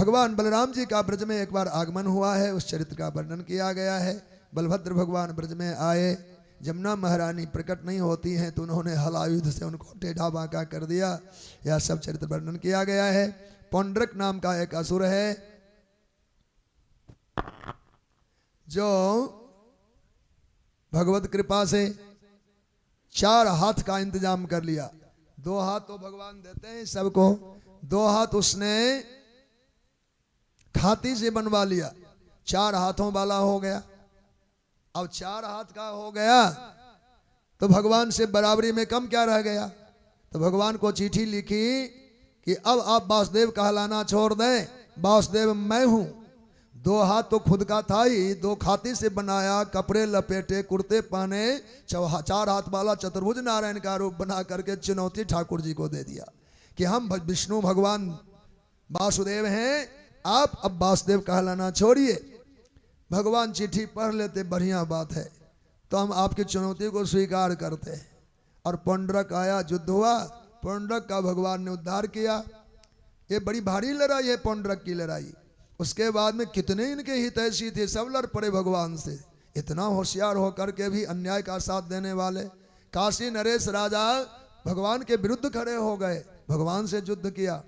भगवान बलराम जी का ब्रज में एक बार आगमन हुआ है, उस चरित्र का वर्णन किया गया है। बलभद्र भगवान ब्रज में आए, जमुना महारानी प्रकट नहीं होती हैं तो उन्होंने हलायुध से उनको टेढ़ा बांका कर दिया। यह सब चरित्र वर्णन किया गया है। पौंड्रक नाम का एक असुर है जो भगवत कृपा से 4 हाथ का इंतजाम कर लिया। 2 हाथ तो भगवान देते हैं सबको, 2 हाथ उसने खाती से बनवा लिया, 4 हाथों वाला हो गया। अब 4 हाथ का हो गया तो भगवान से बराबरी में कम क्या रह गया। तो भगवान को चिट्ठी लिखी कि अब आप वासुदेव कहलाना छोड़ दें, वासुदेव मैं हूं। 2 हाथ तो खुद का था ही, 2 खाती से बनाया, कपड़े लपेटे, कुर्ते पहने, 4 हाथ वाला चतुर्भुज नारायण का रूप बना करके चुनौती ठाकुर जी को दे दिया कि हम विष्णु भगवान वासुदेव हैं, आप अब वासुदेव कहलाना छोड़िए। भगवान चिट्ठी पढ़ लेते, बढ़िया बात है, तो हम आपकी चुनौती को स्वीकार करते हैं। और पौंड्रक आया, युद्ध हुआ, पौंड्रक का भगवान ने उद्धार किया। ये बड़ी भारी लड़ाई है पौंड्रक की लड़ाई। उसके बाद में कितने इनके हितैषी थे, सब लड़ पड़े भगवान से। इतना होशियार होकर के भी अन्याय का साथ देने वाले काशी नरेश राजा भगवान के विरुद्ध खड़े हो गए, भगवान से युद्ध किया,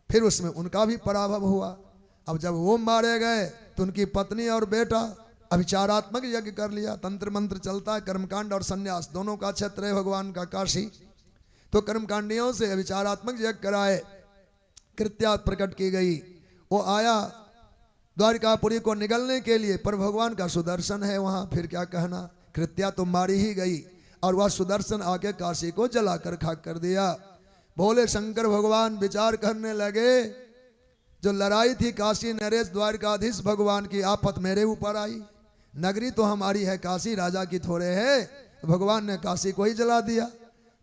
फिर उसमें उनका भी पराभव हुआ। अब जब वो मारे गए तो उनकी पत्नी और बेटा अभिचारात्मक यज्ञ कर लिया। तंत्र मंत्र चलता है, कर्मकांड और संन्यास दोनों का क्षेत्र है भगवान का काशी। तो कर्मकांडियों से अभिचारात्मक यज्ञ कराए, कृत्या प्रकट की गई। वो आया द्वारिकापुरी को निगलने के लिए, पर भगवान का सुदर्शन है वहां, फिर क्या कहना। कृत्या तो मारी ही गई और वह सुदर्शन आके काशी को जलाकर खाक कर दिया। भोले शंकर भगवान विचार करने लगे, जो लड़ाई थी काशी नरेश द्वारकाधीश भगवान की, आफत मेरे ऊपर आई। नगरी तो हमारी है, काशी राजा की थोड़े है। भगवान ने काशी को ही जला दिया।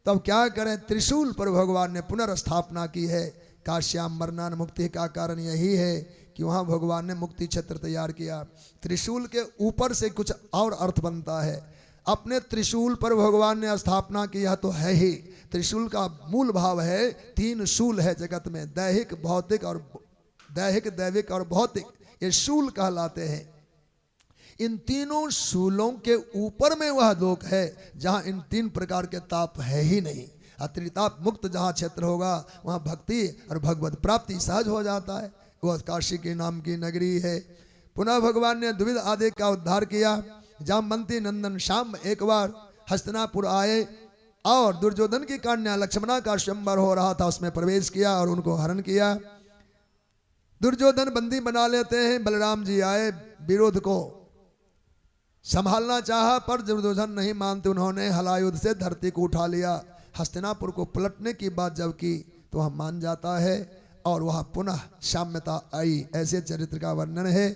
तब क्या करें, त्रिशूल पर भगवान ने पुनर्स्थापना की है। काश्याम मरणान मुक्ति का कारण यही है कि वहाँ भगवान ने मुक्ति क्षेत्र तैयार किया। त्रिशूल के ऊपर से कुछ और अर्थ बनता है। अपने त्रिशूल पर भगवान ने स्थापना किया तो है ही। त्रिशूल का मूल भाव है, 3 शूल है जगत में, दैहिक भौतिक और दैविक और भौतिक, ये शूल कहलाते हैं। इन तीनों शूलों के ऊपर में वह लोक है जहां इन 3 प्रकार के ताप है ही नहीं। त्रिताप मुक्त जहां क्षेत्र होगा वहां भक्ति और भगवत प्राप्ति सहज हो जाता है। वह काशी के नाम की नगरी है। पुनः भगवान ने द्विविध आदि का उद्धार किया। जामवंती नंदन श्याम एक बार हस्तिनापुर आए और दुर्योधन की कन्या लक्ष्मणा का स्वयंवर हो रहा था, उसमें प्रवेश किया और उनको हरण किया। दुर्योधन बंदी बना लेते हैं। बलराम जी आए, विरोध को संभालना चाहा पर दुर्योधन नहीं मानते, उन्होंने हलायुध से धरती को उठा लिया। हस्तिनापुर को पलटने की बात जब की तो वह मान जाता है और वह पुनः साम्यता आई। ऐसे चरित्र का वर्णन है।